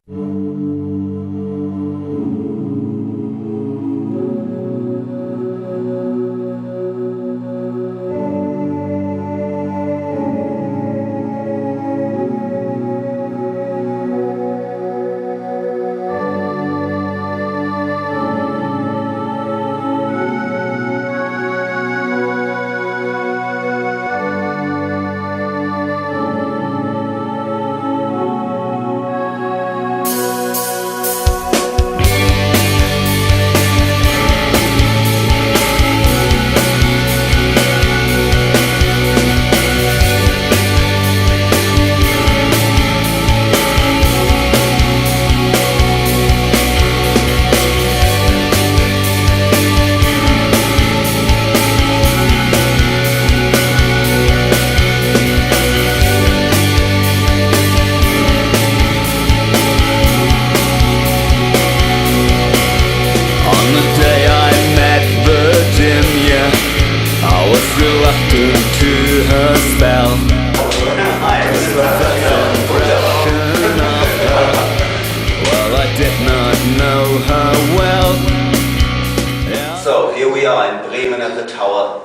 So here we are in Bremen at the tower,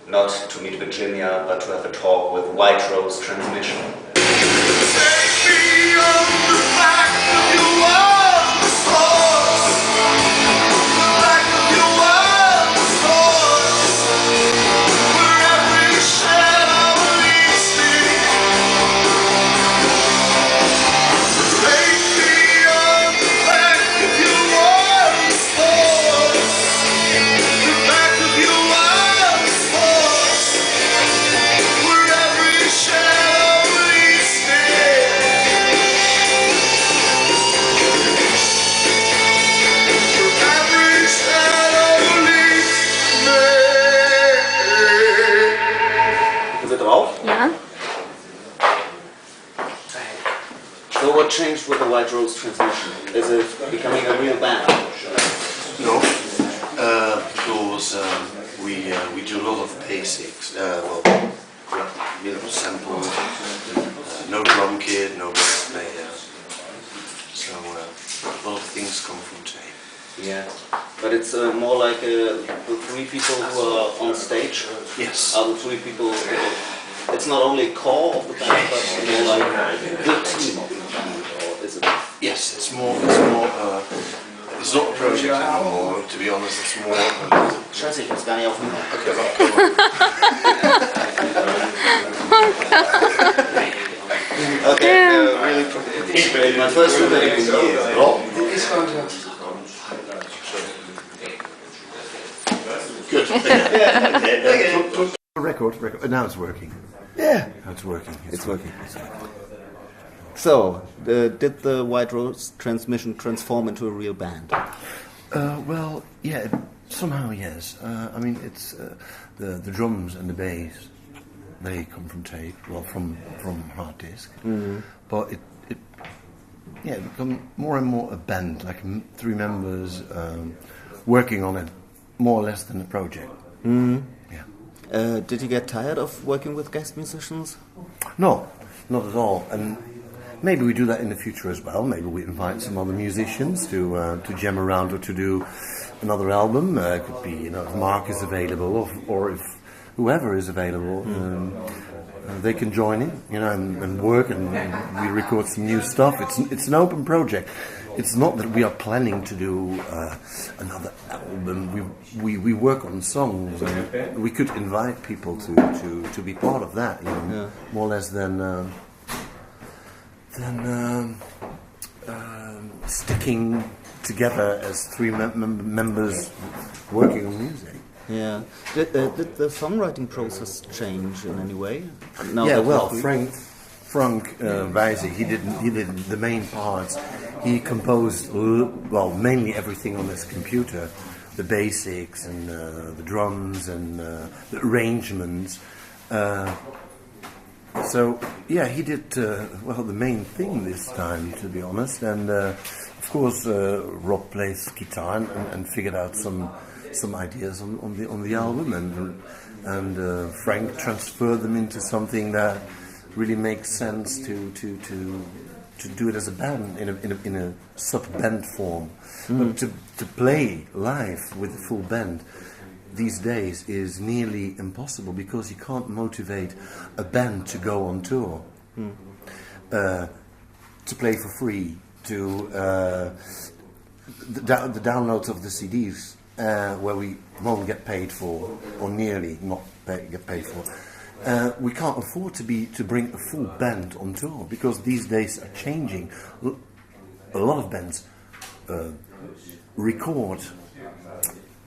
not to meet Virginia, but to have a talk with White Rose Transmission. Take me on the back of your wildest horse, the back of your wildest horse, where every shadow leads me. Take me on the back of your wildest horse, the back of your wildest horse, where every shadow leads me. Where every shadow leads me. Is it drauf? Ja. So what changed with the White Rose Transmission? Is it becoming a real band? No, because we do a lot of basics. Sample, no drum kit, no bass player. So a lot of things come from tape. Yeah, but it's more like the three people who are on stage. Yes. Are the three people? It's not only core of the band, but more like the team of the band, or is it? Yes, it's more. It's not a project anymore. To be honest, it's more. Scheiße, ich hab's gar nicht aufgenommen. Okay, well, Okay, really appreciate my first interview in years. Good. Record. Now it's working. Yeah, Now it's working. it's working. So, did the White Rose Transmission transform into a real band? Well, yeah, somehow yes. I mean, it's the drums and the bass. They come from tape, well, from hard disk. Mm-hmm. But it become more and more a band, like three members working on it, more or less than a project. Mm-hmm. Yeah. Did you get tired of working with guest musicians? No, not at all. And maybe we do that in the future as well. Maybe we invite some other musicians to jam around or to do another album. It could be, if Mark is available or if whoever is available, they can join in, and work, and we record some new stuff. It's an open project. It's not that we are planning to do another album. We work on songs, and we could invite people to be part of that, more or less than sticking together as three members working on music. Yeah. Did the songwriting process change in any way? Frank Weise, he did the main parts. He composed mainly everything on his computer, the basics and the drums and the arrangements. So he did the main thing this time, to be honest. And of course, Rob plays guitar and figured out some ideas on the album, and Frank transferred them into something that really makes sense to to do it as a band in a sub-band form. But to play live with a full band these days is nearly impossible because you can't motivate a band to go on tour, to play for free, to the downloads of the CDs where we won't get paid for, or nearly not get paid for. We can't afford to bring a full band on tour because these days are changing. A lot of bands record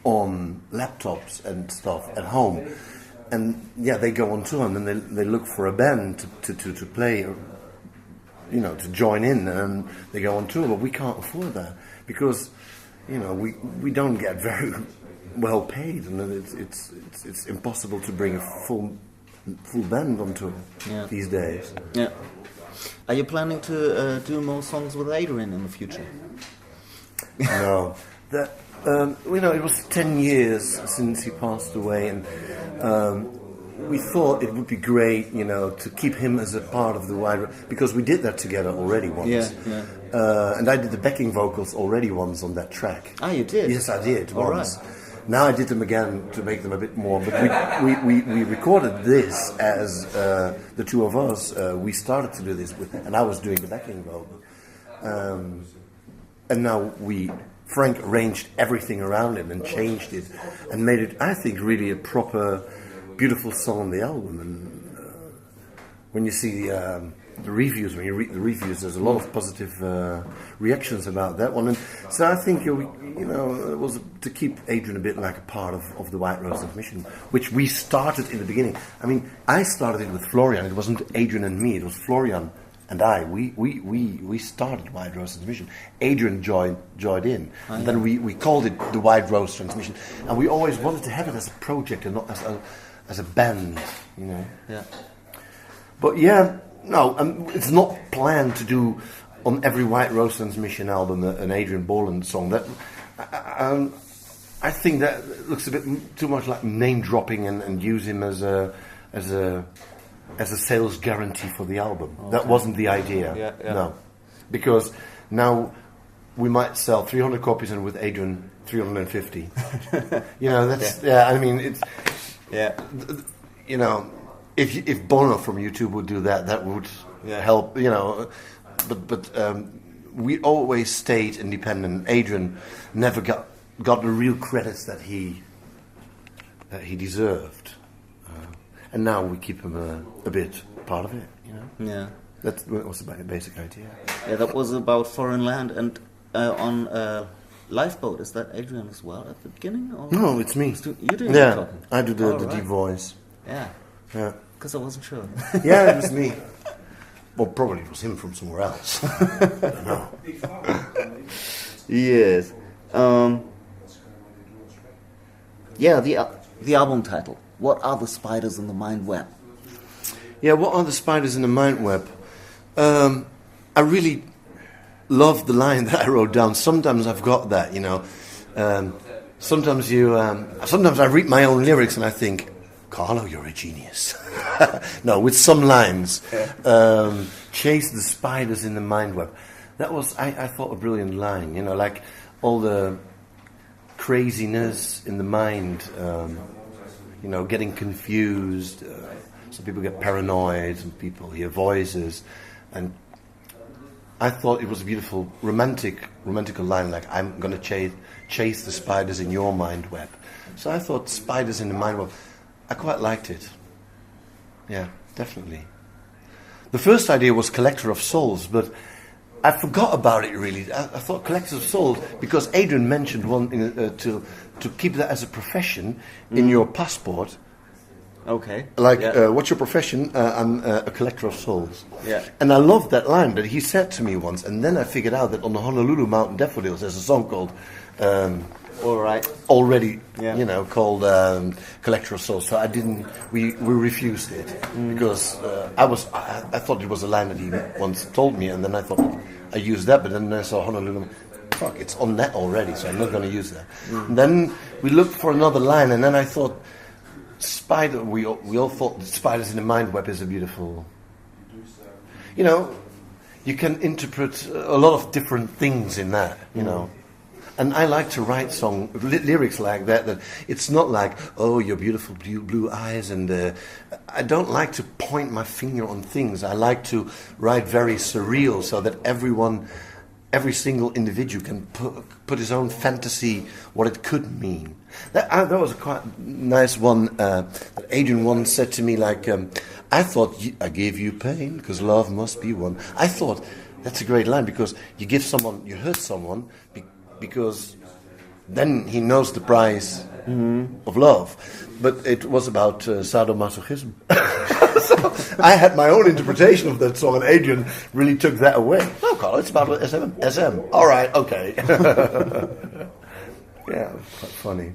on laptops and stuff at home, and they go on tour and then they look for a band to play, to join in, and they go on tour. But we can't afford that because we don't get very well paid, and it's impossible to bring a full band on tour these days. Yeah. Are you planning to do more songs with Adrian in the future? No. It was 10 years since he passed away, and we thought it would be great, to keep him as a part of the wider, because we did that together already once. And I did the backing vocals already once on that track. Ah, you did? Yes, I did once. Right. Now I did them again to make them a bit more, but we recorded this as the two of us. We started to do this and I was doing the backing vocal, and now Frank arranged everything around it and changed it and made it, I think, really a proper, beautiful song on the album. And when you see the reviews, when you read the reviews, there's a lot of positive reactions about that one. And so I think it was to keep Adrian a bit like a part of the White Rose Transmission, which we started in the beginning. I mean, I started it with Florian. It wasn't Adrian and me. It was Florian and I. We started White Rose Transmission. Adrian joined in. And then we called it the White Rose Transmission. And we always wanted to have it as a project and not as a band, Yeah. But no, it's not planned to do on every White Rose Transmission album an Adrian Borland song. That I think that looks a bit too much like name dropping and use him as a sales guarantee for the album. Okay. That wasn't the idea. Yeah. No, because now we might sell 300 copies and with Adrian 350. That's I mean it's If Bono from YouTube would do that, that would help, But we always stayed independent. Adrian never got the real credits that he deserved, and now we keep him a bit part of it, Yeah. That was the basic idea. Yeah, that was about Foreign Land, and on Lifeboat. Is that Adrian as well at the beginning? Or? No, it's me. You do? Yeah, I do the deep voice. Yeah. Yeah. Because I wasn't sure. Yeah, it was me. Well, probably it was him from somewhere else. No. Yes. The album title. What are the spiders in the mind web? Yeah, what are the spiders in the mind web? I really love the line that I wrote down. Sometimes I've got that, Sometimes sometimes I read my own lyrics and I think, Carlo, you're a genius. No, with some lines. Chase the spiders in the mind web. That was, I thought, a brilliant line. Like all the craziness in the mind, getting confused. Some people get paranoid, some people hear voices. And I thought it was a beautiful, romantical line, like, I'm going to chase the spiders in your mind web. So I thought spiders in the mind web, I quite liked it. Yeah, definitely. The first idea was Collector of Souls, but I forgot about it really. I thought Collector of Souls, because Adrian mentioned one to keep that as a profession in your passport. Okay. Like, what's your profession? I'm a collector of souls. Yeah. And I loved that line that he said to me once, and then I figured out that on the Honolulu Mountain Daffodils there's a song called All right. Already, called Collector of Souls. So we refused it because I thought it was a line that he once told me, and then I thought I used that, but then I saw Honolulu. Fuck, it's on that already, so I'm not going to use that. And then we looked for another line, and then I thought, spider. We all thought that spiders in the mind web is a beautiful. you can interpret a lot of different things in that, you know. And I like to write lyrics like that. That it's not like, oh, your beautiful blue eyes, and I don't like to point my finger on things. I like to write very surreal, so that every single individual can put his own fantasy what it could mean. That was a quite nice one that Adrian once said to me, like, I thought I gave you pain because love must be one. I thought that's a great line, because you hurt someone because then he knows the price of love. But it was about sadomasochism. So I had my own interpretation of that song, and Adrian really took that away. No, Carlo, it's about SM. All right, okay. Yeah, quite funny.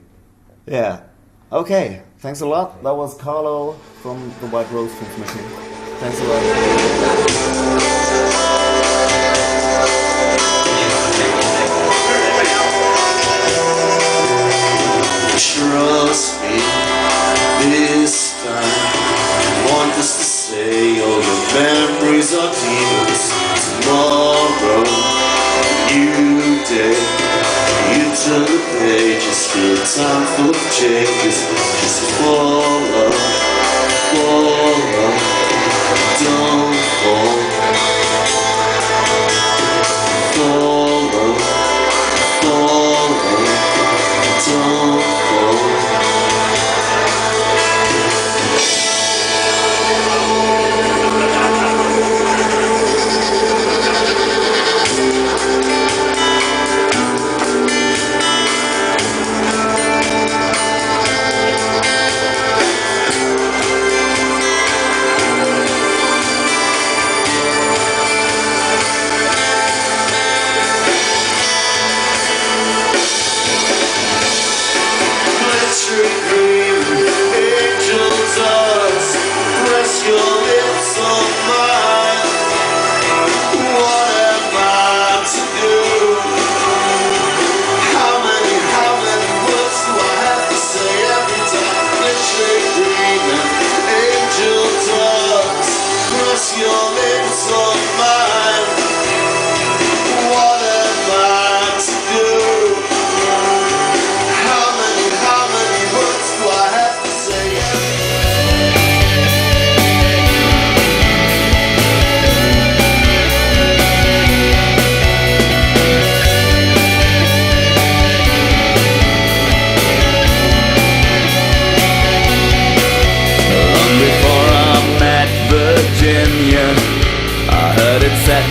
Yeah. Okay. Thanks a lot. That was Carlo from the White Rose Transmission. Thanks a lot. Trust me, this time I want us to say all your memories are demons. Tomorrow, you dare, you turn the pages, still time full of changes. Just follow, don't fall. Follow, don't fall.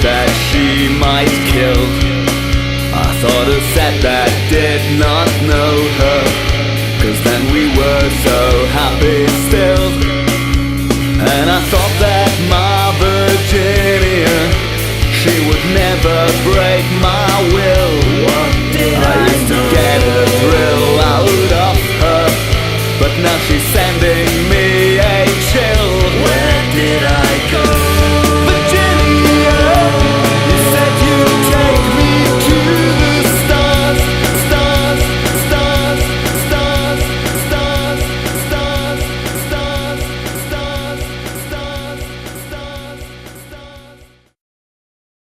That she might kill. I thought it said that did not know her, 'cause then we were so happy still. And I thought that my Virginia, she would never break.